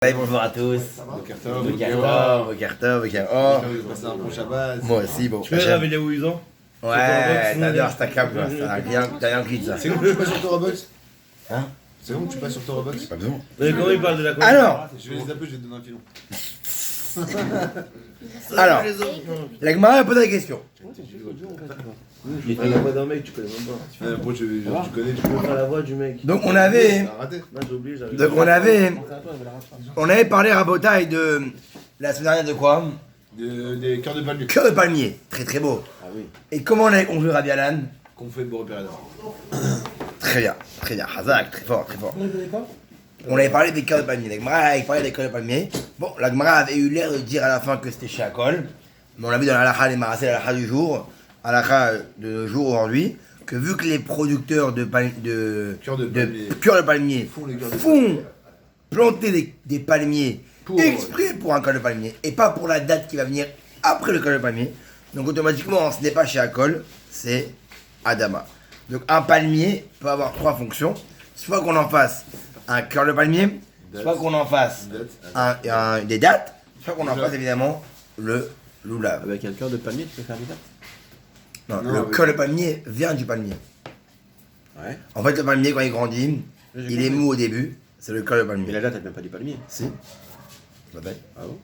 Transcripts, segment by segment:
Allez, bonjour à tous. Bokertov. Moi aussi, bon. Tu veux réveiller où ils ont? Ouais, t'adores ta cape, toi. T'as rien pris de ça. C'est quand tu passes sur Torobox? Hein? C'est quand tu passes sur Torobox? Pas besoin. Mais comment ils parlent de la quoi? Alors, Je vais les appeler, je vais te donner un filon. alors, la Gemara pose la question. Il fait la voix d'un mec, tu connais même pas. Pourquoi tu connais? Tu peux faire la voix du mec. Donc on avait, T'as raté. Là j'oublie, j'arrive. donc on avait parlé à Botaille de la semaine dernière de quoi? Des cœurs de palmier. Cœur de palmier, très très beau. Ah oui. Et comment on avait conclu Rabbi Alan? Qu'on fait de Boré Très bien, Hazak, très fort. On avait parlé des cœurs de palmier. La Gemara avait parlé des cœurs de palmier. Bon, la Gemara avait eu l'air de dire à la fin que c'était chez Akol. Mais on l'a vu dans la halakha des Marasés, la halakha du jour, halakha de jour aujourd'hui, que vu que les producteurs de Cœurs de cœurs de palmier font planter des palmiers Pour- exprès pour un cœur de palmier et pas pour la date qui va venir après le cœur de palmier. Donc automatiquement, ce n'est pas chez Akol, c'est Adama. Donc un palmier peut avoir trois fonctions. Soit qu'on en fasse un cœur de palmier, soit qu'on en fasse des dates, soit qu'on en fasse évidemment le loulav. Avec un cœur de palmier, tu peux faire des dates? Non, Non, le oui. cœur de palmier vient du palmier. Ouais. En fait, le palmier, quand il grandit, J'ai il est compris. mou au début, c'est le cœur de Mais palmier. la date, elle vient pas du palmier. Si. Bah, bah, Ah bon?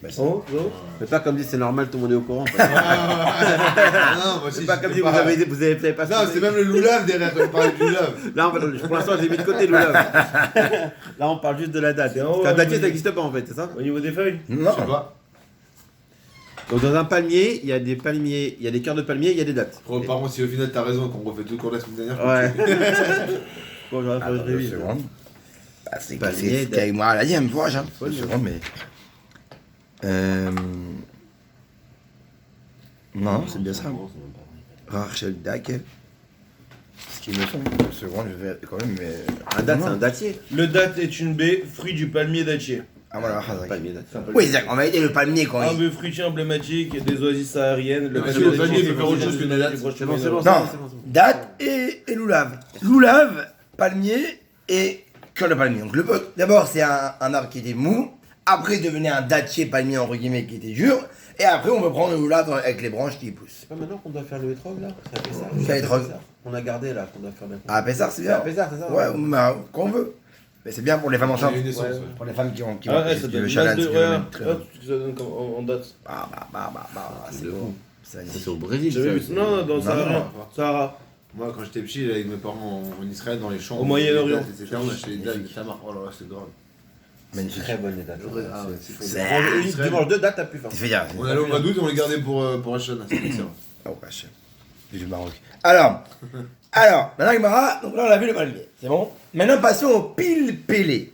bah, si. Oh, non. Mais pas comme dit, c'est normal, tout le monde est au courant. Non, moi aussi. C'est pas comme dit, vous avez pas. Non, c'est même le loulav derrière, on parlait du loulav. Là, pour l'instant, j'ai mis de côté le love. Là, on parle juste de la date. C'est en haut, Parce qu'un datier, oui. ça n'existe pas en fait, c'est ça? Au niveau des feuilles? Je sais Non. pas. Donc, dans un palmier, il y a des palmiers, il y a des cœurs de palmier, il y a des dates. Par contre, si au final t'as raison, qu'on refait tout le cours la semaine dernière. Ouais. Bon, j'aurais fallu Attends, que je révise. 2 secondes. Bah, c'est Palmier, ce qu'avec moi, elle a dit, elle me voit, hein. Ouais, 2 mais- secondes, mais. Non, c'est bien ça. Rachel Dak. Ce qui me semble. 2 secondes, je vais quand même, mais. Un date, c'est un datier. Le date est une baie, fruit du palmier dattier. Ah voilà, Un Hazak. palmier, date. Oui, c'est en vérité, le palmier, quand Un il. baie fruitier emblématique des oasis sahariennes. Parce que le palmier, il peut faire autre chose que la date. C'est bon, c'est bon. Non, date et loulav. Loulav, palmier et cœur de palmier. Donc d'abord c'est un arbre qui était mou, après devenait un dattier palmier entre guillemets qui était dur, et après on peut prendre le loulav avec les branches qui poussent. C'est pas maintenant qu'on doit faire le hétrog là? C'est à Pessar. C'est à Hétrog. On a gardé là, qu'on doit faire maintenant. Ah Pessar c'est C'est à bien. Pessar, c'est ça? Ouais, bah, quand on veut. Mais c'est bien pour les femmes Il y a enceintes. une naissance. ouais. Pour les femmes qui ont Ah ouais, ça le donne challenge, masse de. qui veulent Ouais, mettre très hop, long. ça donne en date. C'est de bon. fou. C'est Ça, magnifique. c'est au Brésil. J'avais ça. vu. Non, dans Non, Sahara. non. Sahara. Moi, quand j'étais petit, avec mes parents en Israël, dans les champs, Au Moyen-Orient. etc., on achetait des dates de tamar. Oh là là, c'était grave. Magnifique. Très bonne les dates. Ah ouais, C'est- Tu manges deux dates, t'as plus faim. Tu fais gaffe. On allait au mois d'août et on les gardait pour Hachana, c'était excellent. Oh vache. Du Maroc. Alors, maintenant Gemara, donc là on a vu le palmier, c'est bon. Maintenant passons au pile pélé.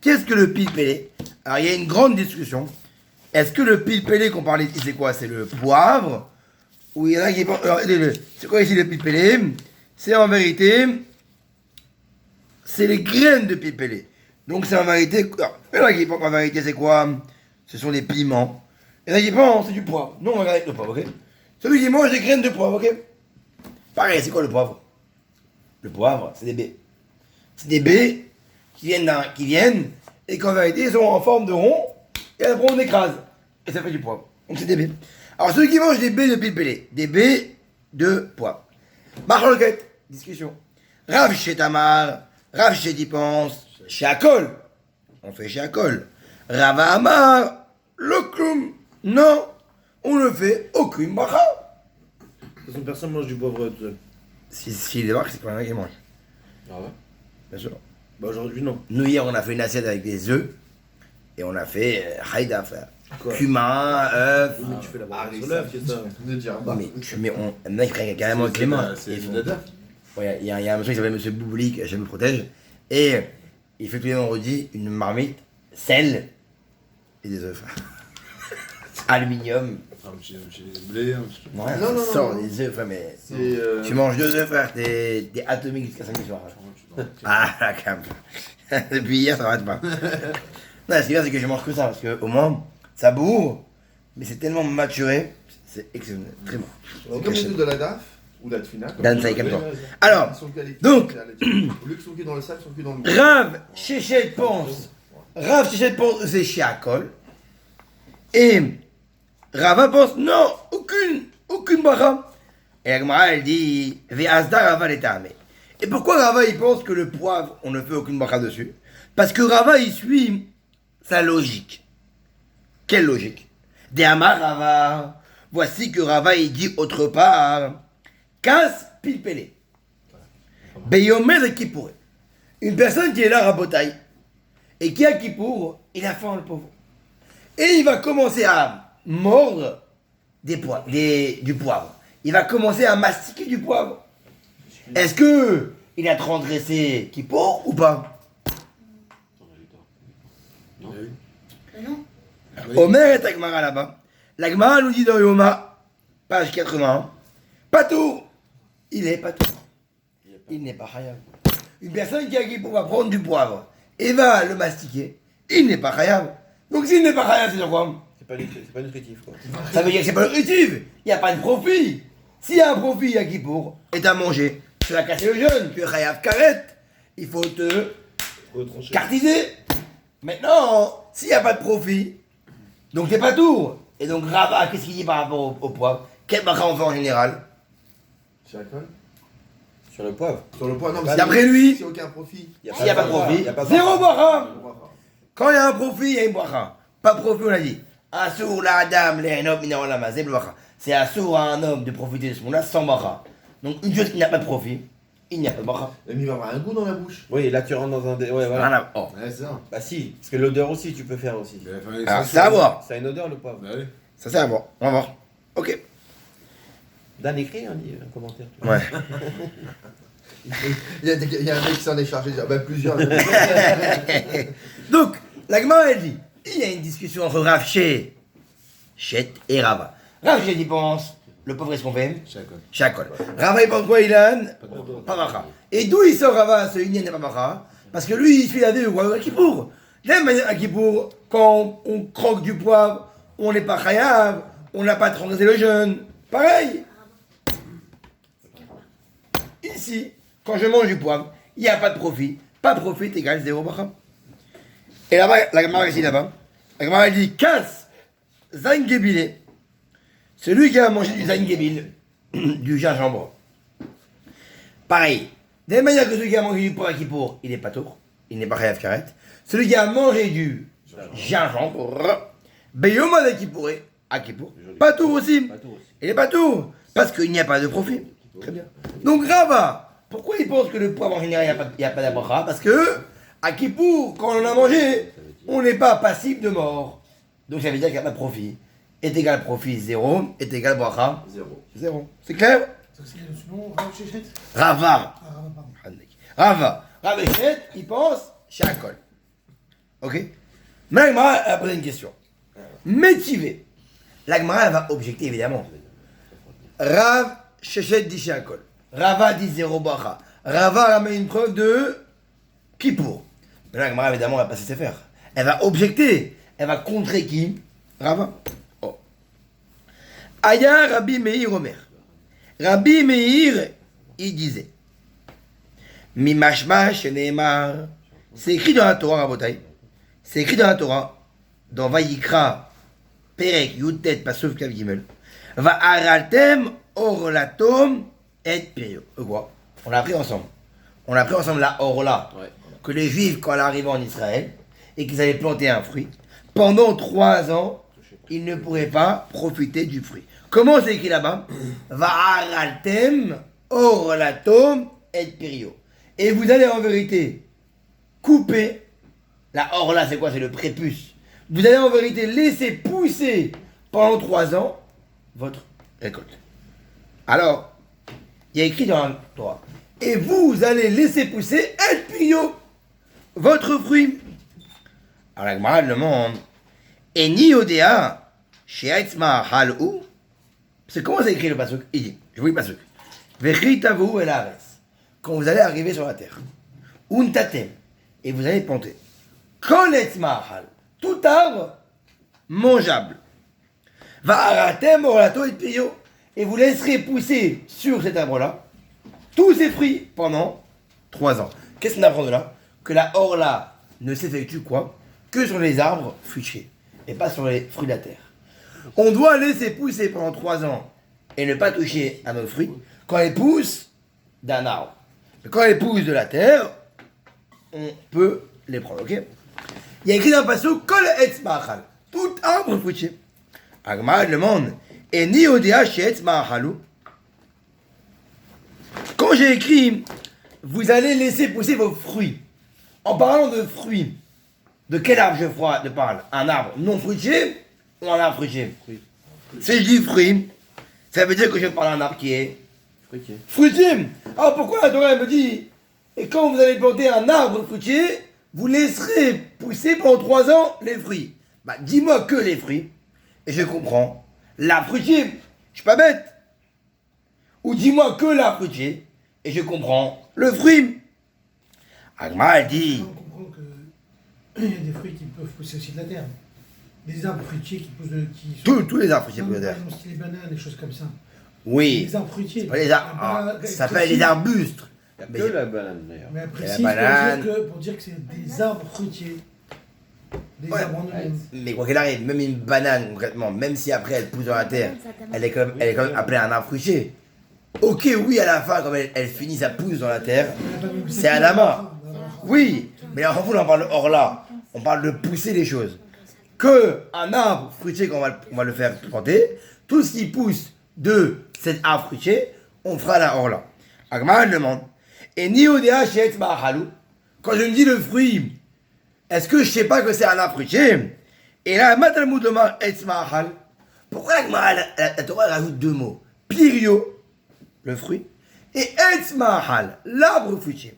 Qu'est-ce que le pile pélé? Alors il y a une grande discussion. Est-ce que le pile pélé qu'on parlait ici c'est quoi? C'est le poivre? Ou il y en a qui pensent. Alors, c'est quoi ici le pile pélé? C'est en vérité. C'est les graines de pile pélé. Donc c'est en vérité. Alors, il y en a qui pensent en vérité c'est quoi? Ce sont des piments. Il y en a qui pensent c'est du poivre. Non, on va regarder le poivre, ok? Celui qui mange des graines de poivre, ok? Pareil, c'est quoi le poivre? Le poivre, c'est des baies. C'est des baies qui viennent et qu'en vérité, ils sont en forme de rond et après on écrase. Et ça fait du poivre. Donc c'est des baies. Alors ceux qui mangent des baies de pilpélé, des baies de poivre. Marloquette, discussion. Rav chez Tamar, Rav chez Dipens, chez Akol. On fait chez Akol. Rava Amar, le cloum. Non, on ne fait aucune bracha. De toute façon, personne mange du poivre tout seul. Si les marques, c'est quand même qui mange. Ah ouais? Bien sûr. Bah aujourd'hui, non. Nous, hier, on a fait une assiette avec des œufs. Et on a fait haïda, frère. Quoi? Cumin, œufs. Mais tu fais la bracha sur l'œuf, qu'est-ce que ça? De dire. Mais tu mets. Maintenant, il ferait carrément avec les mains. C'est Ils du font- dada. Ouais, il y a un monsieur qui s'appelle Monsieur Boubouli, je me protège. Et il fait tous les vendredis une marmite, sel et des œufs, frère. Aluminium. Ah, j'ai blé. Non, Non, non, sort non. des œufs, frère, mais. C'est. Tu manges 2 œufs, frère, t'es atomique jusqu'à 5 soirs. Ah, la cam. Depuis hier, ça arrête pas. Non, ce qui est bien, c'est que je mange que ça, parce que au moins, ça bourre, mais c'est tellement maturé, c'est exceptionnel, très bon. C'est comme les œufs de la DAF ou la Tfina. Dan Saïk, comme toi. Alors, Ils sont cuits à l'équipe, donc, au lieu qu'ils sont cuits dans le sable, ils sont cuits dans le mou. Rav, Chéchet pense Rav Shechet pense que c'est Shiakol. Et Rava pense non, aucune bracha. Et la Gemara elle dit Ve'asda Rava l'etame. Et pourquoi Rava il pense que le poivre on ne fait aucune bracha dessus? Parce que Rava il suit sa logique. Quelle logique? De Amar Rava. Voici que Rava il dit autre part Kas pilpele. Beyomer et Kippour. Une personne qui est là à Rabotaï et qui a Kippour, il a faim le pauvre. Et il va commencer à mordre du poivre. Il va commencer à mastiquer du poivre. Est-ce que il a transgressé Kippour ou pas? Non. Non. Omer est Agmara là-bas. L'Agmara nous dit dans Yoma, page 81, Patou, il est Patou. Il n'est pas Chayav. Une personne qui a Kippour va prendre du poivre et va le mastiquer, il n'est pas Chayav. Donc s'il n'est pas Chayav, c'est quoi? C'est pas nutritif, quoi. Ça veut dire que c'est pas nutritif. Il n'y a pas de profit. S'il y a un profit à Kippour, et t'as mangé, tu vas casser le jeûne, tu es Chayav Karet. Il faut te cartiser. Maintenant, s'il n'y a pas de profit, donc t'es pas tout. Et donc Rava, qu'est-ce qu'il dit par rapport au poivre? Quel bracha on fait en général? Shiakol. Sur le poivre. Sur le poids, non, mais D'après lui, c'est aucun profit. s'il n'y a pas de profit, y a pas de zéro bracha. Bracha. Quand il y a un profit, il y a une bracha. Pas de profit, on a dit. Assour la dame, les homme, c'est bracha. C'est assour à un homme de profiter de ce monde-là sans bracha. Donc une chose qui n'a pas de profit, il n'y a pas de bracha. Mais il va avoir un goût dans la bouche. Oui, là tu rentres dans un. Ouais, voilà. Rien à- oh. Ouais, c'est ça. Bah si, parce que l'odeur aussi, tu peux faire aussi. Mais, enfin, Alors, ça, c'est à voir. Ça a une odeur, le poivre. Bah oui. Ça, c'est à voir. On va voir. Ok. Dan écrit un commentaire. tu vois. Ouais. Il y a un mec qui s'en est chargé, plusieurs. Donc, la Gemara, elle dit, il y a une discussion entre Rav Shechet et Rava. Rav Shechet, il pense, le pauvre, est-ce qu'on fait? Chacun. Chacun. Rava, il pense quoi, Ilan? Pas de bracha. Pas bracha. Et d'où il sort Rava, ce Inyan et pas bracha? Parce que lui, il suit la vie du poivre à Kippour. De la même manière, à Kippour, quand on croque du poivre, on n'est pas chayav, on n'a pas transgressé le jeûne. Pareil. Ici, quand je mange du poivre, il n'y a pas de profit. Pas de profit égale zéro bracha. Et là-bas, la Gemara ici là-bas, la Gemara elle dit Kas Zain Gebile. Celui qui a mangé du Zain Gebil, du gingembre. Pareil. De la même manière que celui qui a mangé du poivre à Kippour, il n'est pas tour, il n'est pas chayav karet. Celui qui a mangé du gingembre, Beyoma de Kippour, à Kippour, pas tour aussi. Il n'est pas tour, parce qu'il n'y a pas de profit. Très bien. Donc Rava, pourquoi il pense que le poivre en général, il n'y a pas d'abracha? Parce que, à Kippour, quand on en a mangé, on n'est pas passible de mort. Donc ça veut dire qu'il n'y a pas de profit. Est égal profit 0, est égal bracha 0. C'est clair? Ça, c'est le second, Rav Shechet. Rava. Ah, Rava, pardon. Rava. Rava Shechet, il pense Shiakol. Ok? Mais l'Agmara a posé une question. Métivé. L'Agmara va objecter évidemment. Rav Shechet dit Shiakol. Rava dit 0 bracha. Rava ramène une preuve de Kippour. Mais l'Agmara évidemment va pas se faire. Elle va objecter. Elle va contrer qui? Rava. Oh. Aya Rabbi Meir Omer. Rabbi Meir, il disait Mimashmash Neemar. C'est écrit dans la Torah, Rabotai. C'est écrit dans la Torah, dans Vayikra, Perek, Yutet, Pasuf, Kav Gimel. Va araltem, orlatom, et perio. Quoi? On l'a appris ensemble. On a appris ensemble la orla. Ouais. Que les Juifs, quand ils arrivaient en Israël, et qu'ils allaient planter un fruit, pendant 3 ans, ils ne pourraient pas profiter du fruit. Comment c'est écrit là-bas? Va araltem, orlatom, et perio. Et vous allez en vérité couper, la orla c'est quoi? C'est le prépuce. Vous allez en vérité laisser pousser pendant 3 ans votre récolte. Alors, il y a écrit dans la Torah, et vous allez laisser pousser et perio, votre fruit. Alors la Gemara demande, et ni odea, she'aitzma halou, c'est comment c'est écrit le pasuk? Il dit, je vous lis le pasuk. Vechitavu el haaretz. Quand vous allez arriver sur la terre, untatem, et vous allez planter, kol etzma hal, tout arbre mangeable, va aratem orlato et perio, et vous laisserez pousser sur cet arbre-là tous ses fruits pendant 3 ans. Qu'est-ce qu'on apprend de là? Que la orla ne s'effectue quoi? que sur les arbres fruitiers et pas sur les fruits de la terre. On doit laisser pousser pendant 3 ans et ne pas toucher à nos fruits quand ils poussent d'un arbre. Mais quand ils poussent de la terre, on peut les prendre, ok? Il y a écrit dans le passage Kol etz ma'achal, tout arbre fruitier. Agma demande, et ni odea chez etz ma'achalou. Quand j'ai écrit, vous allez laisser pousser vos fruits. En parlant de fruits, de quel arbre je parle? Un arbre non fruitier ou un arbre fruitier? Si je dis fruit, ça veut dire que je parle d'un arbre qui est Fruitier. fruitier. Alors pourquoi la Torah elle me dit, et quand vous allez planter un arbre fruitier, vous laisserez pousser pendant 3 ans les fruits? Bah dis-moi que les fruits, et je comprends. L'arbre fruitier, je suis pas bête. Ou dis-moi que l'arbre fruitier, et je comprends le fruit. Agma elle dit, On comprend qu'il y a des fruits qui peuvent pousser aussi de la terre. Des arbres fruitiers qui poussent de. tous les arbres fruitiers Non, poussent de par terre. exemple, style les bananes, des choses comme ça. Oui, Les arbres fruitiers. c'est pas les arbres, ça s'appelle les arbustes. Il Mais n'y a que la banane d'ailleurs. Mais Et après, la si, banane. pour dire que c'est des arbres fruitiers. Des Ouais. arbres en eux-mêmes. Mais quoi qu'il arrive, même une banane concrètement, même si après elle pousse dans la terre, elle est quand même appelée un arbre fruitier. Ok, oui, à la fin, quand elle finit sa pousse dans la terre, c'est Adama. Oui, mais en fait, on parle hors là. On parle de pousser les choses. Que un arbre fruitier, quand on va le faire planter, tout ce qui pousse de cet arbre fruitier, on fera là hors là. Agma demande. Et ni odea chez etz ma'achalou, quand je me dis le fruit, est-ce que je sais pas que c'est un arbre fruitier? Et là, Matalmud Omar etz ma'achal. Pourquoi la Torah rajoute 2 mots? Pirio, le fruit, et etz ma'achal, l'arbre fruitier.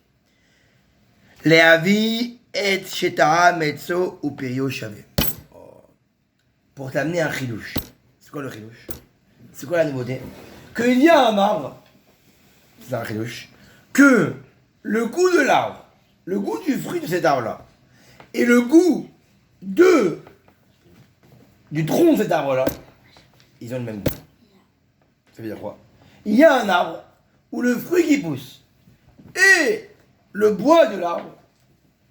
Leavi et shetara metzo ou pirio shavé. Pour t'amener un chidouche. C'est quoi le chidouche? C'est quoi la nouveauté? Qu'il y a un arbre, c'est un chidouche, que le goût de l'arbre, le goût du fruit de cet arbre-là, et le goût du tronc de cet arbre-là, ils ont le même goût. Ça veut dire quoi? Il y a un arbre où le fruit qui pousse et le bois de l'arbre,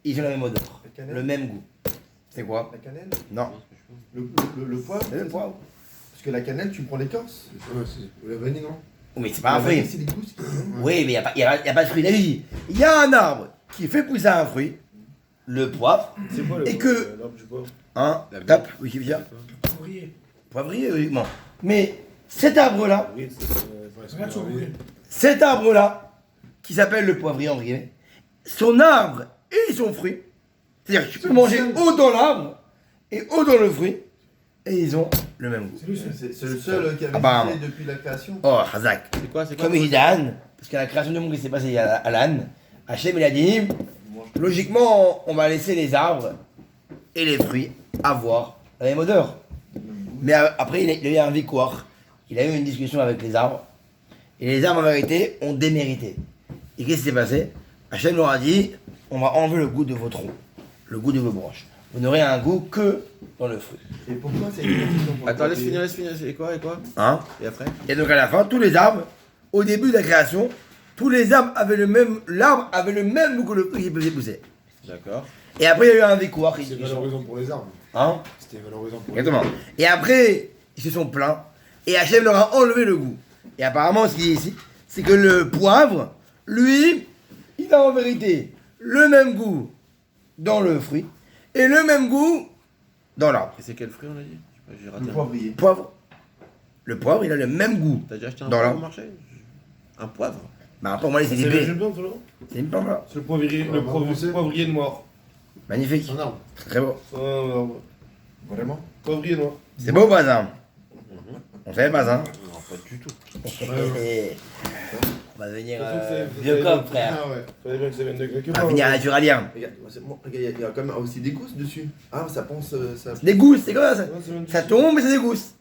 ils ont la même odeur, La cannelle. le même goût. C'est quoi? La cannelle. Non, Le poivre. c'est le poivre. Parce que la cannelle, tu prends l'écorce. Ouais, c'est la vanille, non? Oui, mais c'est pas un La vanille, fruit. c'est des gousses qui Oui, mais il n'y a pas de fruit. Il y a un arbre qui fait pousser un fruit, le poivre, C'est quoi le et que. l'arbre du poivre? Hein, La tape, Wikipédia. Ouvrier. Poivrier, uniquement. Mais cet arbre-là, Oui, Regarde sur Google. cet arbre-là, qui s'appelle le poivrier en guillemets, son arbre et son fruit, c'est-à-dire que tu peux manger autant l'arbre et autant le fruit, et ils ont le même goût. C'est lui seul. C'est le seul qui avait Apparemment. existé depuis la création. Oh, Hazak. C'est quoi Comme il dit Anne, parce que la création du monde qui s'est passée à l'âne, Hachem il a dit, logiquement, on va laisser les arbres et les fruits avoir la même odeur. Mais après, il a eu un victoire. Il a eu une discussion avec les arbres. Et les arbres, en vérité, ont démérité. Et qu'est-ce qui s'est passé? Hachem leur a dit, on va enlever le goût de vos troncs, le goût de vos branches. Vous n'aurez un goût que dans le fruit. Et pourquoi c'est une question pour Attends, le laisse finir. Et quoi? Hein? Et après? Et donc à la fin, tous les arbres, au début de la création, tous les arbres avaient l'arbre avait le même goût que le fruit qui faisait pousser. D'accord. Et après, il y a eu un victoire. C'est valorisant pour les arbres. Hein? C'était valorisant pour les Exactement. Et après, ils se sont plaints. Et Hachem leur a enlevé le goût. Et apparemment, ce qui est ici, c'est que le poivre, lui, il a en vérité le même goût dans le fruit et le même goût dans l'arbre. Et c'est quel fruit on a dit? Je sais pas, j'ai Le raté un. poivrier. Poivre. Le poivre, il a le même goût. T'as déjà acheté un Dans poivre l'arbre. au marché? Un poivre? Bah, pour moi, c'est C'est des le baies. jeu blanc, toi, là? C'est une pomme là. C'est le poivrier, Ouais, poivrier noir. Magnifique. C'est un arbre. Très beau. Vraiment. Poivrier noir. C'est beau, Bazin. On fait Bazin. Non, pas du tout. On va devenir C'est- vieux c'est- coq, frère. Ah ouais. Fallait bien que ça vienne de quelque On va part. devenir naturalien. Regarde, il y a quand même aussi des gousses dessus. Ah, ça pense. Ça... Des gousses, c'est quoi ça? Ouais, ça vient de- Ça tombe et c'est des gousses.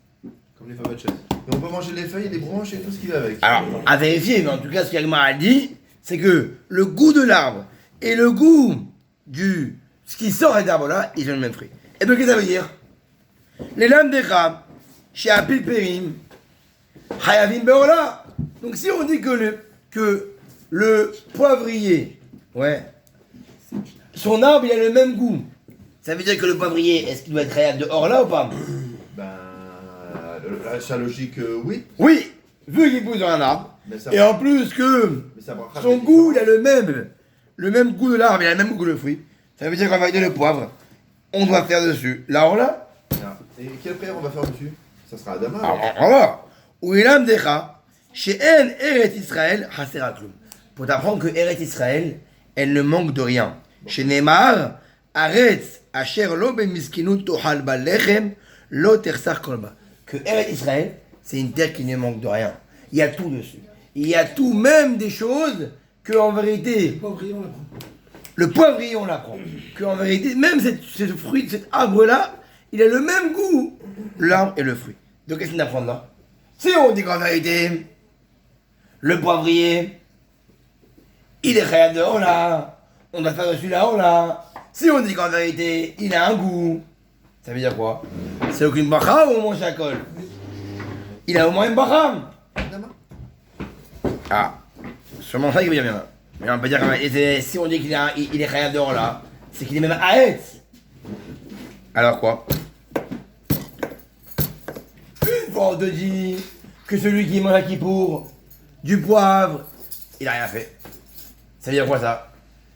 Comme les fameux de chaise. Et on peut manger les feuilles, les branches et tout ce qui va avec. Alors, à vérifier, mais en tout cas, ce qu'Agmar a dit, c'est que le goût de l'arbre et le goût du. Ce qui sort de cet arbre-là, ils ont le même fruit. Et donc, qu'est-ce que ça veut dire? Les lames des crabes, chez Apil Perim, Hayavim Beola. Donc, si on dit que le poivrier, ouais, son arbre, il a le même goût Ça veut dire que le poivrier, est-ce qu'il doit être réel dehors là ou pas? Ben. Sa logique, oui. Oui, vu qu'il pousse dans un arbre. Mais ça, Et en plus que mais ça braquera son des goût, il a le même goût de l'arbre, il a le même goût que le fruit. Ça veut dire qu'en vérité, le poivre, on doit faire dessus. Là, là, différences. Et quelle prière on va faire dessus? Ça sera à demain. on va. Ou il amdecha, chez En Eret Israël, hasera klum. Pour t'apprendre que Eret Israël, elle ne manque de rien. Chez Neymar, Aretz, Asher lo ben miskinut tohal ba lechem, lo tersar kolba. Que Eret Israël, c'est une terre qui ne manque de rien. Il y a tout dessus. Il y a tout, même des choses que en vérité, Poivrier, on l'apprend. le poivrier, on l'apprend. Que en vérité, même ce fruit, cet arbre-là, il a le même goût, l'arbre et le fruit. Donc qu'est-ce qu'on apprend là? Si on dit qu'en vérité, le poivrier, il est réel de là, on doit faire dessus là, là. Si on dit qu'en vérité, il a un goût, ça veut dire quoi? C'est aucune bracha ou on mange à colle? Il a au moins une bracha. Ah, sûrement ça qui veut dire bien. Mais on peut dire quand même, si on dit qu'il est réel dehors là, c'est qu'il est même Aetz. Alors quoi? Une fois on te dit que celui qui mange à Kippour du poivre, il a rien fait. Ça veut dire quoi ça?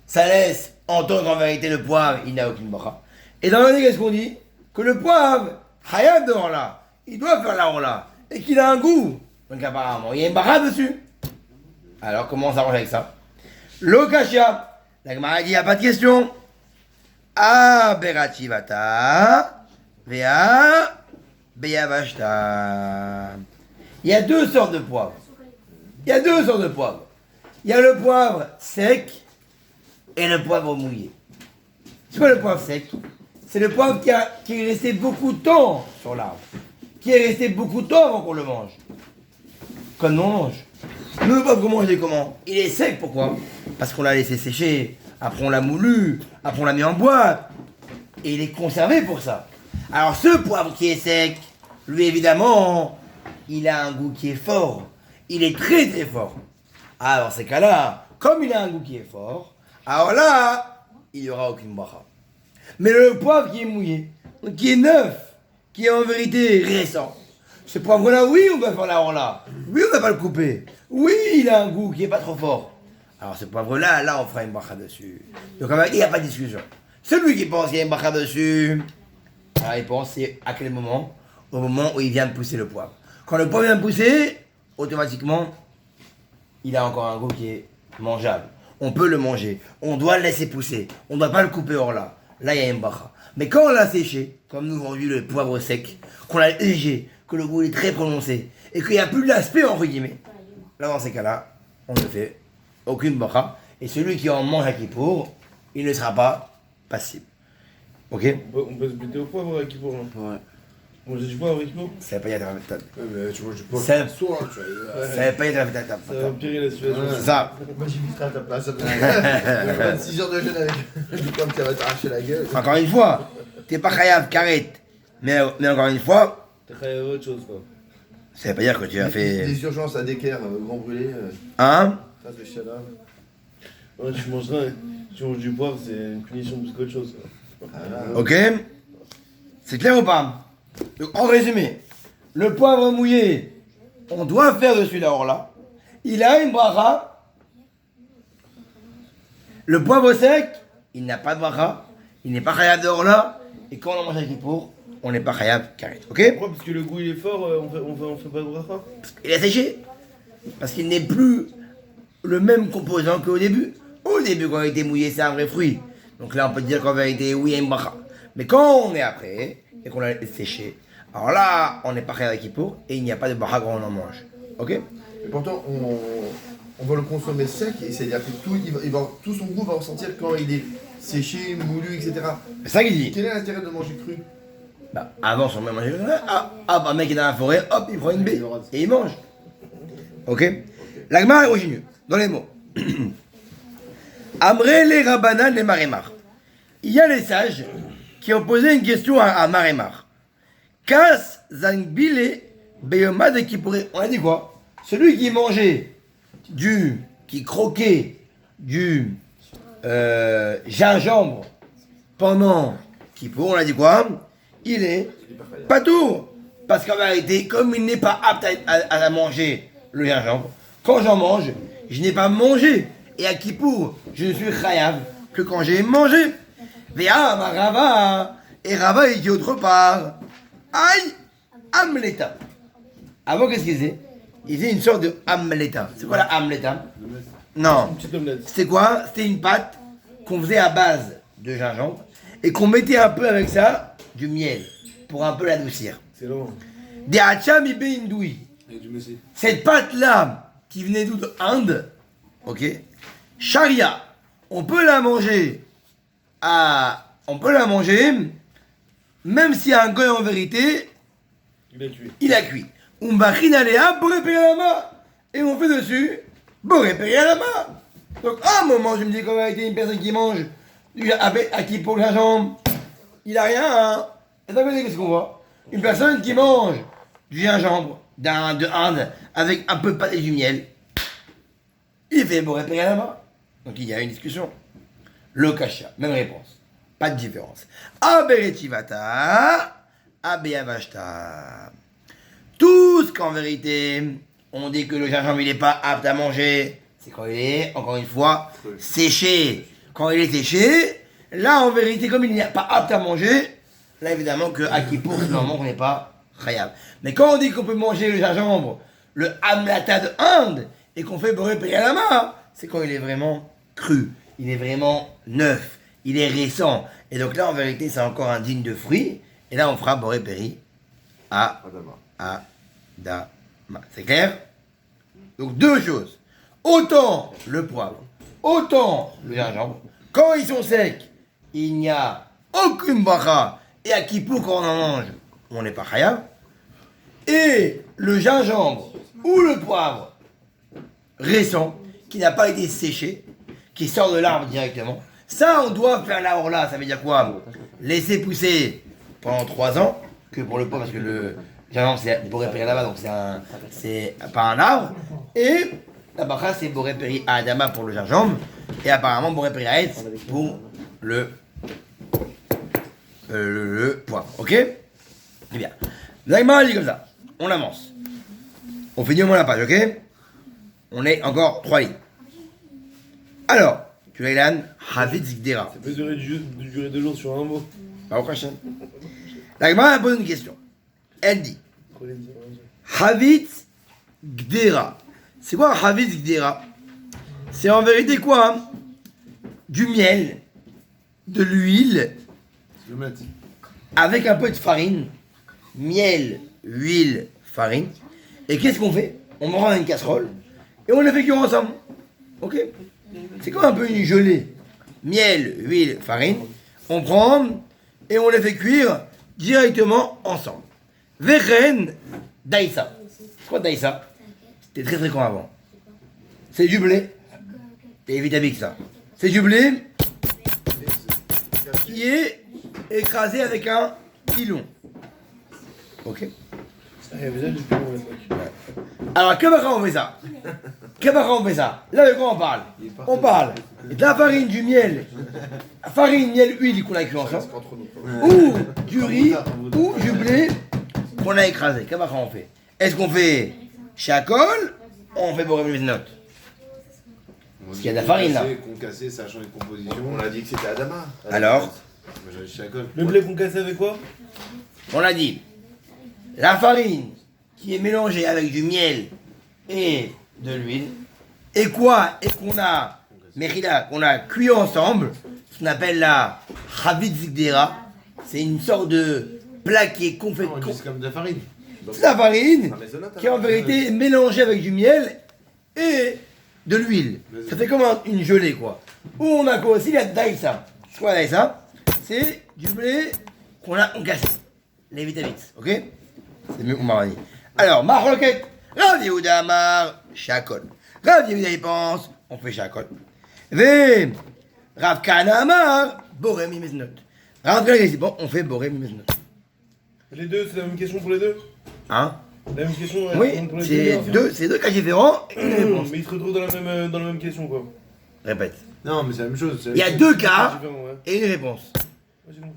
Ça laisse entendre qu'en vérité le poivre, il n'a aucune bracha. Et dans l'année, qu'est-ce qu'on dit? Que le poivre, Hayat dehors là, il doit faire la là, et qu'il a un goût. Donc apparemment, il y a une bracha dessus. Alors comment on s'arrange avec ça? Lokashia, la Gemara dit, il n'y a pas de question. Berativata, Vea, Beyavashta. Il y a deux sortes de poivre. Il y a deux sortes de poivre. Il y a le poivre sec et le poivre mouillé. C'est quoi le poivre sec? C'est le poivre qui est resté beaucoup de temps sur l'arbre. Qui est resté beaucoup de temps avant qu'on le mange. Comme nous on mange. Nous, le poivre qu'on mange, il est comment? Il est sec, pourquoi? Parce qu'on l'a laissé sécher, après on l'a moulu, après on l'a mis en boîte. Et il est conservé pour ça. Alors ce poivre qui est sec, lui évidemment, il a un goût qui est fort. Il est très très fort. Alors dans ces cas-là, comme il a un goût qui est fort, alors là, il n'y aura aucune bracha. Mais le poivre qui est mouillé, qui est neuf, qui est en vérité récent, ce poivre-là, oui, on doit faire la là. Oui, on ne va pas le couper. Oui, il a un goût qui n'est pas trop fort. Alors ce poivre-là, là, on fera une bracha dessus. Donc il n'y a pas de discussion. Celui qui pense qu'il y a une bracha dessus, alors il pense c'est à quel moment? Au moment où il vient de pousser le poivre. Quand le poivre vient de pousser, automatiquement, il a encore un goût qui est mangeable. On peut le manger. On doit le laisser pousser. On ne doit pas le couper hors là. Là, il y a une bracha. Mais quand on l'a séché, comme nous aujourd'hui le poivre sec, qu'on l'a léger, que le goût est très prononcé, et qu'il n'y a plus de l'aspect entre guillemets, là dans ces cas-là, on ne fait aucune bracha. Et celui qui en mange à Kippour, il ne sera pas passible. Ok? On peut se buter au poivre avec Kippour, là. Ouais. Manger du poivre avec nous? Ça ne veut pas y être la table. Ouais, mais tu manges du poivre. Ça- Soir, tu vois. Ça ne veut pas y être la table. Ça va empirer la situation. C'est ça. Moi j'éviterai à ta place. 26 heures de jeûne avec du poivre qui va t'arracher la gueule. Encore une fois, t'es pas chayav karet. Mais encore une fois, T'as créé autre chose, quoi. ça veut pas dire que tu as fait. Des urgences à Decker, grand brûlé, Hein? face de Chala. Ouais, tu manges du poivre, c'est une punition plus qu'autre chose, quoi. Ok? C'est clair ou pas? Donc, en résumé, le poivre mouillé, on doit faire dessus la là. Il a une bracha. Le poivre sec, il n'a pas de bracha. Il n'est pas chayav de là. Et quand on mange à Kippour, on n'est pas chayav karet. Ok? Pourquoi? Parce que le goût il est fort, on fait pas de bracha. Il a séché. Parce qu'il n'est plus le même composant qu'au début. Au début, quand il était mouillé, c'est un vrai fruit. Donc là, on peut dire qu'en vérité, oui, il y a une bracha. Mais quand on est après, et qu'on l'a séché, alors là, on n'est pas chayav Kippour, et il n'y a pas de bracha quand on en mange. Ok? Et pourtant, on va le consommer sec, et c'est-à-dire que tout son goût va ressentir quand il est séché, moulu, etc. C'est ça qu'il dit. Quel est l'intérêt de manger cru? Bah, avant, son même manger, un mec qui est dans la forêt, hop, il prend une baie, et il mange. Ok? L'agma continue, dans les mots. Amré les Rabbanan les Marémar. Il y a les sages qui ont posé une question à Marémar. Kas zangbile beyoma de Kippouré. On a dit quoi? Celui qui mangeait qui croquait du gingembre pendant Kippour, on a dit quoi? Il est pas tout. Parce qu'en vérité, comme il n'est pas apte à manger le gingembre, quand j'en mange, je n'ai pas mangé. Et à Kippour, je ne suis chayav que quand j'ai mangé. Véa, ma Rava. Et Rava, il dit autre part. Aïe, Amleta. Avant, qu'est-ce qu'il faisait? Il faisait une sorte de Amleta. C'est quoi la Amleta? Non. Une petite omelette. C'était quoi? C'était une pâte qu'on faisait à base de gingembre et qu'on mettait un peu avec ça du miel pour un peu l'adoucir. C'est long. Des hacham ibe indoui. Et du messi. Cette pâte-là, qui venait d'où? De Inde, ok? Sharia, on peut la manger même si un goy en vérité, Il est cuit. il a cuit. Umbachinalea boré perialama. Et on fait dessus boré perialama. Donc à un moment, je me dis qu'en vérité, une personne qui mange à qui pour le gingembre, il a rien, hein. Et d'un côté, qu'est-ce qu'on voit? Une personne qui mange du gingembre de Inde avec un peu de pâte et du miel, il fait boré perialama. Donc il y a une discussion. Le kasha, même réponse. Pas de différence. Aberetivata, abeyavashta. Tout ce qu'en vérité, on dit que le gingembre il n'est pas apte à manger, c'est quand il est, encore une fois, séché. Quand il est séché, là en vérité, comme il n'est pas apte à manger, là évidemment que à Kippour, normalement, on n'est pas khayab. Mais quand on dit qu'on peut manger le gingembre, le amlata de Inde, et qu'on fait boré perialama, c'est quand il est vraiment cru, il est vraiment neuf, il est récent. Et donc là, en vérité, c'est encore un digne de fruit. Et là, on fera boré peri à Adama. C'est clair? Donc deux choses. Autant le poivre, autant le gingembre. Quand ils sont secs, il n'y a aucune bracha. Et à Kippour, quand on en mange, on n'est pas khayab. Et le gingembre ou le poivre récent, qui n'a pas été séché, qui sort de l'arbre directement, ça on doit faire la orla. Ça veut dire quoi? Laisser pousser pendant 3 ans, que pour le poivre, parce que le gingembre c'est boré peri là-bas, donc c'est pas un arbre. Et la bracha c'est boré peri à Adama pour le gingembre, et apparemment boré peri à Etz pour le poivre. Ok? Très bien. L'agma dit comme ça. On avance. On finit au moins la page, ok? On est encore 3 lignes. Alors, tu l'as Ilan, Havid Zigdera. Ça peut durer 2 jours sur un mot. Bah, au prochain. L'agma pose une question. Elle dit Havid Gdera. C'est quoi Havid Gdera? C'est en vérité quoi, hein? Du miel, de l'huile, C'est l'omelette. avec un peu de farine. Miel, huile, farine. Et qu'est-ce qu'on fait? On prend dans une casserole et on les fait cuire ensemble. Ok? C'est comme un peu une gelée. Miel, huile, farine. On prend et on les fait cuire directement ensemble. Vechen daïsa. C'est quoi daïsa? C'était très fréquent avant. C'est du blé. C'est Vitamix ça. C'est du blé qui est écrasé avec un pilon. Ok? Ah, il y avait déjà du piment à l'époque. Alors, que on fait ça? On fait ça? Là, de quoi on parle? On parle de la farine, du miel, farine, miel, huile qu'on a cuit ensemble, ou du riz, ou du blé qu'on a écrasé. Que on fait? Est-ce qu'on fait chacol ou on fait boré note? Parce qu'il y a de la farine là. Concassé, sachant les compositions. On a dit que c'était Adama. Alors, Moi j'avais chacol. Le blé qu'on cassait avec quoi? on a dit la farine qui est mélangée avec du miel et de l'huile, et quoi? Et qu'on a, Mérida, qu'on a cuit ensemble, ce qu'on appelle la Havid Zigdera. C'est une sorte de plat qui est confait. Non, c'est comme de la farine. C'est la farine Ça maisonnote, qui est en vérité mélangée avec du miel et de l'huile. Ça fait comme une gelée quoi. Où on a quoi aussi? La daïsa. C'est quoi la daïsa? C'est du blé qu'on a concassé. Les vitamines, ok? C'est mieux qu'on m'a dit. Alors, Mahloket, Rav Yehuda Amar, Shakol. Rav Yehuda il pense, on fait Shakol. Ve Rav Kana Amar, Boré Mimeznot. Rav Kana il dit, bon, on fait Boré Mimeznot. Les deux, c'est la même question pour les deux? Hein? La même question Oui, pour les c'est deux cas différents et une réponse. Mais ils se retrouvent dans la même question quoi. Répète. Non, mais c'est la même chose. Il y a 2 cas Différent, ouais. et une réponse.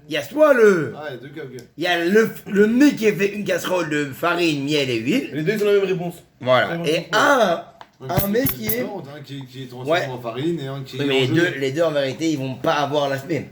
Il y a soit le. Ah, il y a deux cas, ok. Il y a le mec qui a fait une casserole de farine, miel et huile. Les deux, ils ont la même réponse. Voilà. Et un mec qui est. différent, un qui est transformé en farine et un qui est. Oui, mais gelé. les deux en vérité, ils vont pas avoir l'aspect.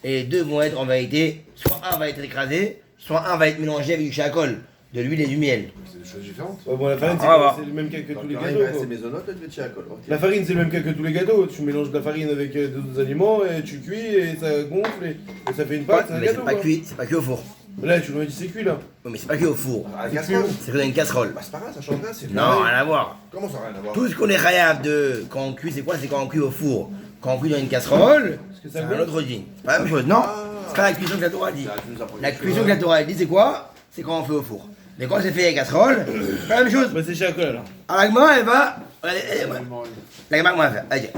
Et les deux vont être en vérité, soit un va être écrasé, soit un va être mélangé avec du chacol, de l'huile et du miel. C'est des choses différentes. Ouais, bon, la farine, Ah, bah. c'est le même cas que tous les Donc, gâteaux. là, quoi. c'est maisonnote, là, tu fais chiacol. La farine, c'est le même cas que tous les gâteaux. Tu mélanges de la farine avec d'autres aliments et tu cuis et ça gonfle et ça fait une pâte. C'est un Mais gâteau. c'est pas quoi. cuit, c'est pas cuit au four. Là, tu m'as dit c'est cuit là. Oui, mais c'est pas cuit au four. Ah, la casserole. C'est que dans une casserole. Bah, c'est pas grave, ça change rien, c'est Non, pareil. rien à voir. Comment ça, rien à voir? Tout ce qu'on est khayab de quand on cuit, c'est quoi? C'est quand on cuit au four. Quand on cuit dans une casserole, que c'est ça un gonfle autre jean. C'est pas la même chose, non? Ah. C'est pas la cuisson que la Torah dit. Ah, tu nous apprends La quelque cuisson chose. que la Torah dit, c'est quoi? C'est quand on fait au four. Mais quand c'est fait à la casserole, c'est pas la même chose. Bah, c'est chez Alcool alors. Alors la Gemara, elle va. La Gemara, comment elle va faire? Elle dit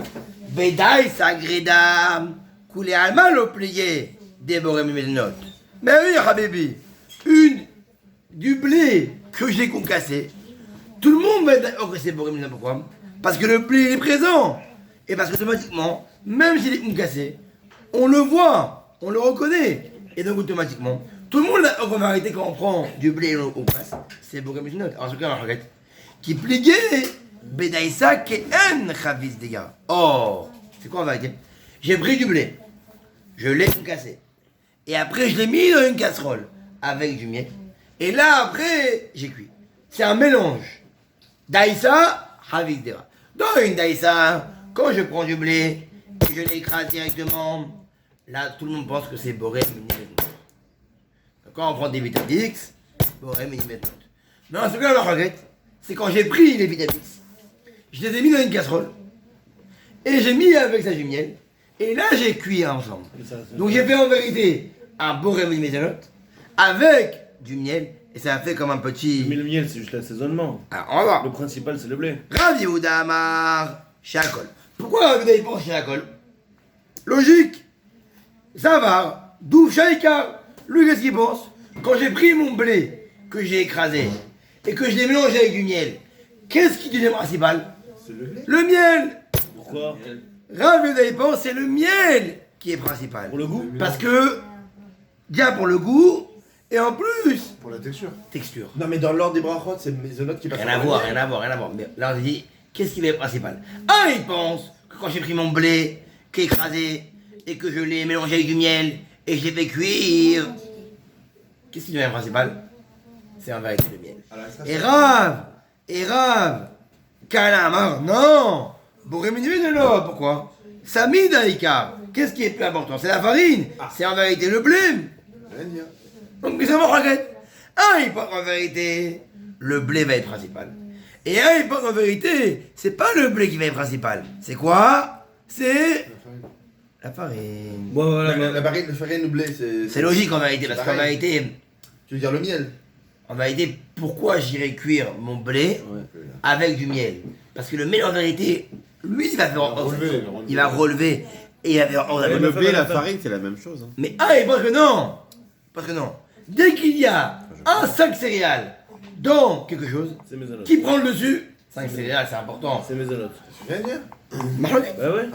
Bédaï sagreda, coulé alma l'eau plié, déboré mes notes. Mais oui, Habibi, du blé que j'ai concassé, tout le monde va être d'accord que c'est boré mes notes. Pourquoi? Parce que le blé il est présent. Et parce qu'automatiquement, même s'il est concassé, on le voit, on le reconnaît. Et donc automatiquement, tout le monde a en vérité quand on prend du blé et on passe, c'est boré mes notes. Alors, ce cas, regarde. Qui pliait Bedaïsa qui en chavis des gars. Oh, c'est quoi en vérité? J'ai pris du blé, je l'ai concassé, et après je l'ai mis dans une casserole avec du miel, et là après j'ai cuit. C'est un mélange. Daïsa, chavis des gars. Dans une daïsa, quand je prends du blé et je l'écrase directement, là tout le monde pense que c'est boré mini. Quand on prend des Vitamix, boré mini. Mais en ce cas, la regrette. C'est quand j'ai pris les Vitamix, je les ai mis dans une casserole, et j'ai mis avec ça du miel, et là j'ai cuit ensemble. Donc j'ai fait en vérité un beau rémi mézanote avec du miel, et ça a fait comme un petit... Mais le miel, c'est juste l'assaisonnement. Alors on va voir. Le principal, c'est le blé. Rav Yehuda Amar Shakol. Pourquoi Rav Yehuda il pense Shakol? Logique. Ça va. D'où Shaika. Lui qu'est-ce qu'il pense? Quand j'ai pris mon blé, que j'ai écrasé, et que je l'ai mélangé avec du miel, qu'est-ce qui devient principal? C'est le lait. Le miel. Pourquoi? Rav Yehuda il pense c'est le miel qui est principal. Pour le goût? Parce que, bien pour le goût, et en plus, Pour la texture. texture. Non, mais dans l'ordre des brachot, c'est maisonnote qui passe. Rien à voir, rien à voir, rien à voir. Mais là, on se dit, qu'est-ce qui va être principal? Un, il pense que quand j'ai pris mon blé, qui est écrasé, et que je l'ai mélangé avec du miel, et que je l'ai fait cuire, qu'est-ce qui devient principal? C'est en vérité le miel. Et Rav, Kalamar, non! Boréminé de l'eau, pourquoi? Sami Daïka, qu'est-ce qui est plus important? C'est la farine, c'est en vérité le blé. Rien dire. Donc, ça va regarder. Un, il pense en vérité, le blé va être principal. Et un, il pense en vérité, c'est pas le blé qui va être principal. C'est quoi? C'est la farine. Bon, voilà. La farine, le farine ou blé, c'est. C'est logique en vérité, parce qu'en pareil. vérité, Tu veux dire le miel? en vérité, pourquoi j'irais cuire mon blé avec du miel? Parce que le miel en vérité, lui, il va faire relever, il va relever et il va faire Le blé et la farine, c'est la même chose. Hein. Mais un, il pense que non. Parce que non. Dès qu'il y a un sac céréales dans quelque chose, C'est maisonnote. qui prend le dessus? 5 céréales, c'est important. C'est maisonnote. Tu viens de dire? Bah ouais.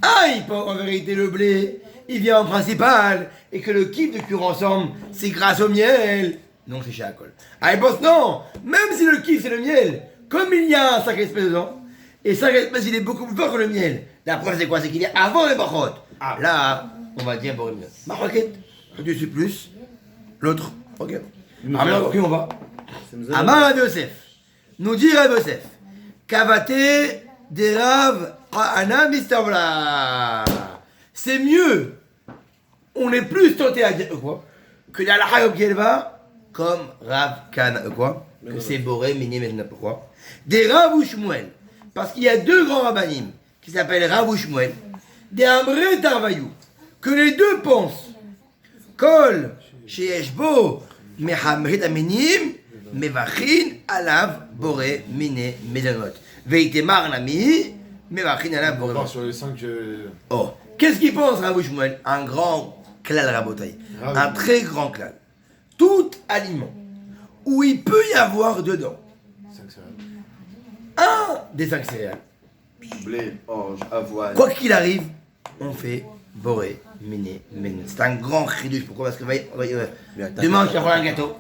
Ah, il pense en vérité le blé, il vient en principal, et que le kiff de cuire ensemble, c'est grâce au miel. Non, c'est chez Akol. Ah, il pense non, même si le kiff c'est le miel, comme il y a un 5 espèces dedans, et 5 espèces il est beaucoup plus fort que le miel. La preuve c'est quoi? C'est qu'il y a avant les barottes. Ah, là, on va dire bon, Maroquette, tu suis plus, l'autre, ok. Ah, mais ok, on va. C'est maisonnote. Amar Rav Yosef, nous dit Rav Yosef, Kavate des Rav Ana Mistavla. C'est mieux, on est plus tenté à dire quoi que la Lahayop Yelva comme Rav Kana quoi que c'est Boré Mini maintenant pourquoi des Rav ou Shmuel parce qu'il y a deux grands rabbanim qui s'appellent Rav ou Shmuel des Amré Tarvayou que les deux pensent Kol chez Eshbo Mehamrit Aminim Mevachin Alav Boré Mine Medanot Veitemar Nami Mevachin Alav Boré On part sur les 5. Oh, qu'est-ce qu'il pense Rav Shmuel? Un grand klal rabotai, un très grand klal. Tout aliment où il peut y avoir dedans 5 céréales. un des 5 céréales, Blé, orge, avoine. quoi qu'il arrive, on fait Boré, Méné, Méné. C'est un grand chidouche. Pourquoi? Parce que Mais attends, demain, tu vas prendre un gâteau.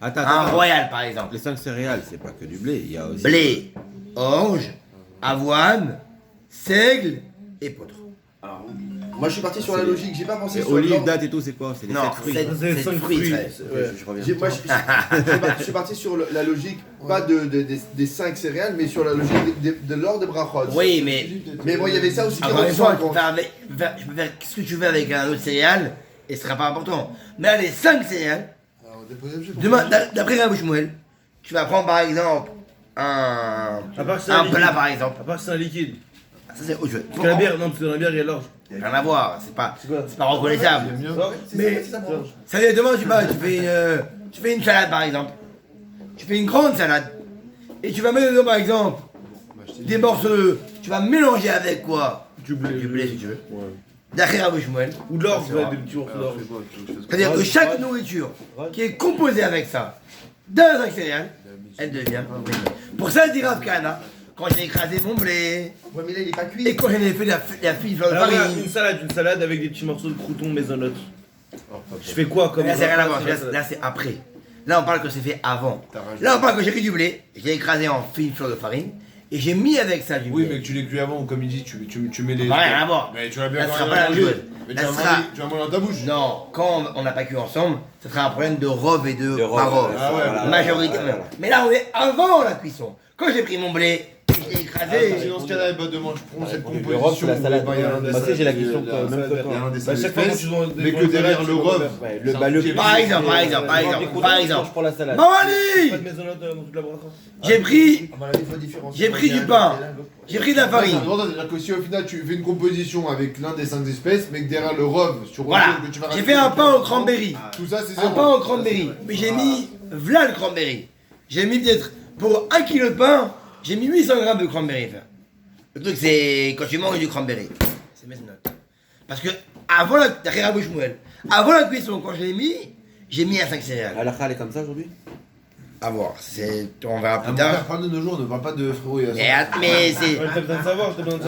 Un royal, par exemple. Les 5 céréales, c'est pas que du blé, il y a aussi. Blé, orge, avoine, seigle et poudre. Alors, moi, je suis parti sur la logique. J'ai pas pensé Et sur olive, l'ordre. date et tout, c'est quoi? C'est les 7 Non, fruits. c'est 5 fruits. frère. Je reviens. Moi, je suis parti sur la logique, pas des 5 céréales, mais sur la logique de l'ordre de brachot. Oui, mais Mais bon, il y avait ça aussi qui encore une rentre fois, en tu peux compte. faire ce que tu veux avec un autre céréale et ce sera pas important. Mais là, les 5 céréales, Alors, déposez le jeu. demain, d'après Rabbi Shmuel, tu vas prendre par exemple un part que c'est un plat liquide. par exemple. À part que c'est un liquide. Ça c'est autre chose. Parce que la bière, non, parce que dans la bière, il y a l'orge. Rien à voir, c'est pas quoi reconnaissable. Mieux. Mais c'est ça, ça veut dire demain tu fais une salade par exemple. Tu fais une grande salade. Et tu vas mettre dedans par exemple des morceaux tu vas mélanger avec quoi? Du blé. Du blé si tu veux. Ouais. D'après Rabbi Shmuel. Ou de l'orge, Ça, ouais, c'est des petits morceaux d'orge. C'est-à-dire que chaque nourriture qui est composée avec ça, dans un céréales, elle devient blé. Pour ça, dit Rav Kahana, quand j'ai écrasé mon blé, Ouais, mais là, il est pas et cuit. quand j'en ai fait la fine fleur de Alors, regarde, farine, une salade avec des petits morceaux de croûtons maisonnottes. Je fais quoi comme là c'est rien à voir, salade là c'est après. Là on parle que c'est fait avant. T'as rajouté. Là on parle que j'ai pris du blé, je l'ai écrasé en fine fleur de farine, et j'ai mis avec ça du Oui, blé. mais que tu l'aies cuit avant, ou comme il dit, tu mets les. Ça n'a rien à voir. Mais tu vas bien Là, quand ce sera même pas la même manger. chose. Mais Là, tu vas ce sera- manger- tu vas manger dans ta bouche. Non, quand on n'a pas cuit ensemble, ça sera un problème de robe et de robe, parole. ouais, Ah ouais, voilà. Majoritairement. Mais là on est avant la cuisson. Quand j'ai pris mon blé, je l'ai écrasé. Si dans ce cas-là, bah, demain, je prends cette le composition. rove, c'est la salade. où, bah, il y a un Bah, des- tu sais, j'ai la il y a question, la- même que toi. il y a un des Bah, chaque fois que espèces, tu dois mais que derrière le rove. Ouais, c'est un le petit- Par exemple, par exemple. Pour la salade. Mamani, Pas de maisonnottes dans toute la bracha. j'ai pris À mon avis, il faut différencier. J'ai pris du pain. J'ai pris de la C'est farine. important, c'est-à-dire que si au final tu fais une composition avec l'un des 5 espèces, mais que derrière le rove, sur Voilà. que tu vas J'ai rajouter fait un des pain au trucs, cranberry. Tout ça, c'est Un zéro. pain au cranberry. Mais j'ai mis v'là le cranberry. J'ai mis peut-être pour 1 kg de pain, j'ai mis 800 grammes de cranberry. frère. Le truc c'est quand tu manges du cranberry. C'est mes notes. Parce que avant la derrière Rabbi Shmuel, avant la cuisson, quand je l'ai mis, j'ai mis un 5 céréales. La elle est comme ça aujourd'hui? À voir, on verra Ah, plus mon tard. frère, parle de nos jours, ne parle pas de frérot et Mais c'est Ouais, t'as besoin de savoir, t'as besoin de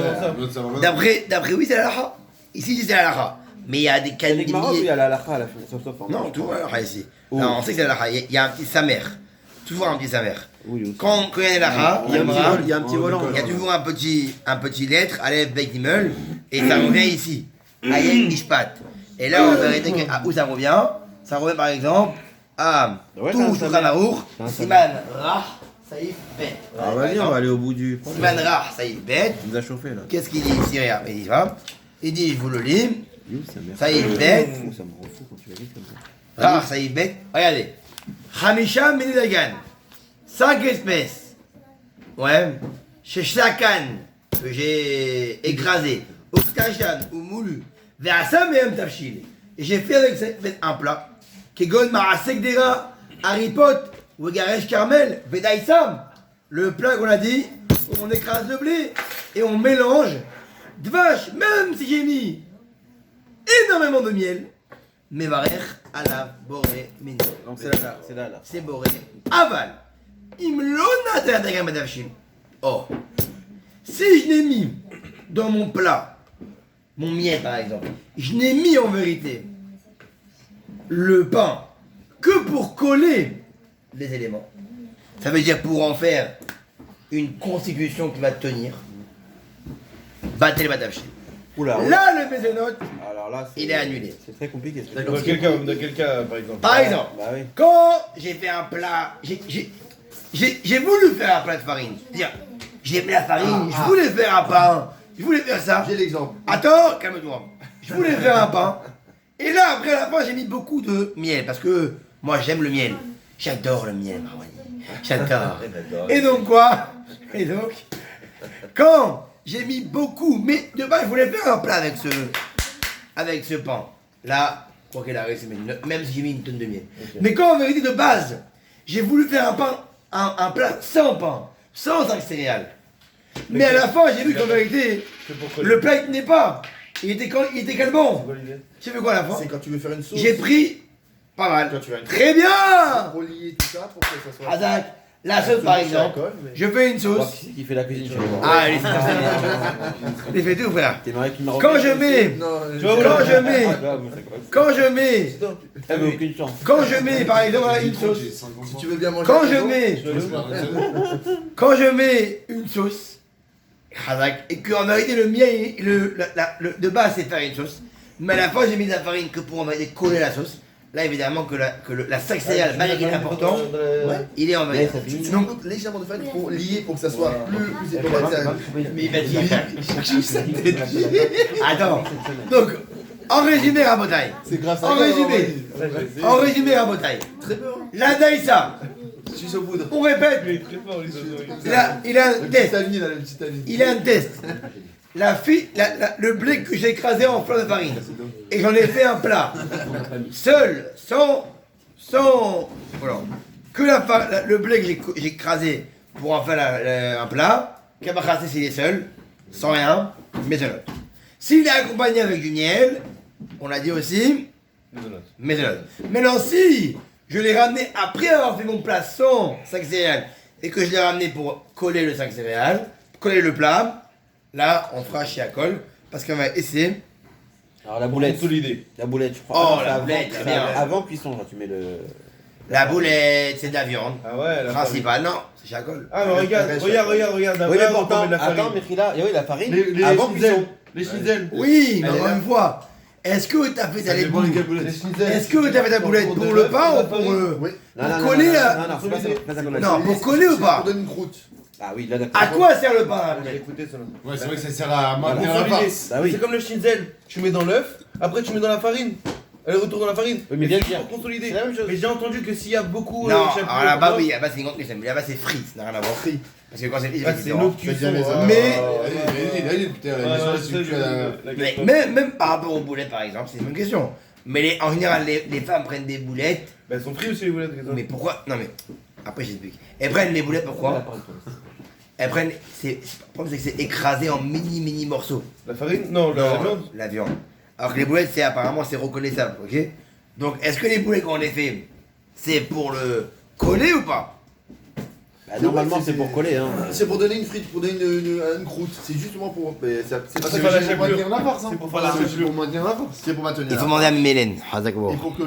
savoir ça. d'après oui c'est la halakha. Ici c'est la halakha. Mais il y a des cas Avec Maroc, il y a la halakha à la fin, sauf en Non, tout la halakha ici. Oh. Non, on sait que c'est la halakha. Il y a un petit samer. Toujours un petit samer. Oui, oui. Quand il y a la halakha, Il y a un petit Abraham, vol, il y a un petit volant. il y a toujours un petit lettre, Aleph, Beit, Gimel, et ça revient ici. Ayen, Ishpat. Et là, en vérité, où ça revient? Ça revient par exemple à Ouais, tout c'est un Shulchan samer. Aruch, C'est un Siman Rach, Saïf, Bet. Ah, vas-y, on va aller au bout du. Siman Rach, Saïf, Bet. Il nous a chauffé là. Qu'est-ce qu'il dit ici? Regarde, il dit, va. Il dit, je vous le lis. You, ça merde. Ça y est, bête. Ça me rend fou quand tu la lis comme ça. Rach, Saïf, Bet. Regardez. Hamisha Menidagan. 5 espèces. Ouais. Chez Shakan, que j'ai écrasé. Oskashan, ou moulu. Versam et Tafshil. Et j'ai fait avec un plat. Kegon Marasek Haripot, ou Garesh Carmel, Vedaïsam. Le plat qu'on a dit, où on écrase le blé et on mélange. Dvash, même si j'ai mis énormément de miel, Mevarer, Alav, Boré, Mino. Donc c'est là. C'est Boré. Aval. Imlona Tadagam Adavshim. Oh. Si je n'ai mis dans mon plat, mon miel par exemple, je n'ai mis en vérité le pain que pour coller les éléments. Ça veut dire pour en faire une constitution qui va tenir. Batel Badavshim. Oula, Là, le Bézénote, alors là, il est annulé. C'est très compliqué. ce Dans truc. quel cas, par exemple? Par exemple, Bah oui. quand j'ai fait un plat, j'ai voulu faire un plat de farine. C'est-à-dire, j'ai mis la farine, je voulais faire un pain, je voulais faire ça. J'ai l'exemple. Attends, calme-toi. Je voulais faire un pain. Et là, après, à la fin, j'ai mis beaucoup de miel. Parce que moi, j'aime le miel. J'adore le miel, Marwani. J'adore. Et donc, quoi? Et donc, quand j'ai mis beaucoup, mais de base, je voulais faire un plat avec ce pain. Là, quoi qu'il arrive, c'est même si j'ai mis une tonne de miel. Mais quand, en vérité, de base, j'ai voulu faire un pain, un plat sans pain, sans 5 céréales. Mais à la fin, j'ai vu qu'en vérité, le plat, il tenait pas. Il était calmant. Tu sais quoi à la fin? C'est quand tu veux faire une sauce. J'ai pris pas mal. Quand tu vas une Très bien. relier tout ça pour que ça soit. Hazak, La sauce par exemple, je fais une Voir sauce. qui c'est qui fait la cuisine chez les Marocains. Ah, allez, c'est fait tout, frère. T'es marié avec une Marocaine? Quand je mets, Non, quand je mets, quand je mets, Elle veut aucune chance. quand je mets par exemple une sauce, si tu veux bien manger. quand à la je maison, mets, quand je mets une sauce, et qu'en vérité le mien, de base c'est faire une sauce, mais à la fois j'ai mis de la farine que pour en vérité coller la sauce. Là évidemment que la sac céréale, malgré qu'il est important, il est en vérité. Tu Donc, rajoutes légèrement de farine pour lier, pour que ça soit plus épais. mais il va dire. Attends. Donc, en résumé, Rabotaille. C'est grave ça. En résumé, Rabotaille. Très peu, hein. La daïsa, Je suis au bout de. on répète, il a un test. Il a un test. Le blé que j'ai écrasé en fleur de farine. Et j'en ai fait un plat. Seul, sans. Voilà. Que le blé que j'ai écrasé pour en faire un plat. Kabakhassé, s'il est seul, sans rien, méthanote. S'il est accompagné avec du miel, on l'a dit aussi, méthanote. Maintenant, si je l'ai ramené après avoir fait mon plat sans 5 céréales et que je l'ai ramené pour coller le 5 céréales, coller le plat, là, on fera chez Akol, parce qu'on va essayer. Alors la boulette. Consolidé. La boulette, je crois. Oh, Ah non, la c'est boulette, avant- très bien. Avant cuisson, genre, tu mets le. La boulette, c'est de la viande. Ah ouais, la Principale, non, c'est chez Akol. Ah, mais regarde. Oui, mais D'abord, pourtant, on met de la farine. attends, Mekhila, oui, la farine. Les avant schnitzel. cuisson. Les schnitzel. Oui, mais Elle est encore là. une fois, est-ce que tu as fait ta Ça dépend boulette lesquelles boulettes. Les schnitzel. Est-ce que tu as fait ta boulette pour le pain ou pour Oui. pour coller à... Non, c'est pas ça, pas ça qu'on a dit. Non, pour coller ou pas Pour donner une croûte. Ah oui, là d'accord. À quoi sert le pain la J'ai boulette? écouté ça. Ouais, c'est vrai que ça sert à maintenir la Consolidé. farce. Bah oui. C'est comme le schnitzel. Tu mets dans l'œuf, après tu mets dans la farine. Elle retourne dans la farine. Oui, mais bien c'est sûr. pour consolider. C'est la même chose. Mais j'ai entendu que s'il y a beaucoup. Non, chapeau, alors là-bas quoi, oui, là-bas c'est une grande cuisine, mais là-bas c'est frites, ça n'a rien à voir. Frit. Parce que quand c'est frites, ah, c'est c'est différent. l'autre cuisson. Mais- Allez, putain, la mission, c'est que Même par rapport aux boulettes par exemple, c'est une bonne question. Mais en général, les femmes prennent des boulettes, Bah, elles sont frites aussi les boulettes. mais pourquoi? Non mais, après j'explique. Elles prennent les boulettes pourquoi? Elles prennent, le problème c'est que c'est écrasé en mini morceaux. La farine? Non, la Non, viande. la viande. Alors que les boulettes, apparemment c'est reconnaissable, ok? Donc est-ce que les boulettes qu'on les fait, c'est pour le coller ou pas? Bah, normalement, c'est pour coller, hein. C'est pour donner une frite, pour donner une croûte. C'est justement pour. mais C'est c'est pour faire la pour maintenir la farce. C'est pour faire la C'est pour maintenir la farce. c'est pour maintenir. Il faut demander à Mélène. Et pour que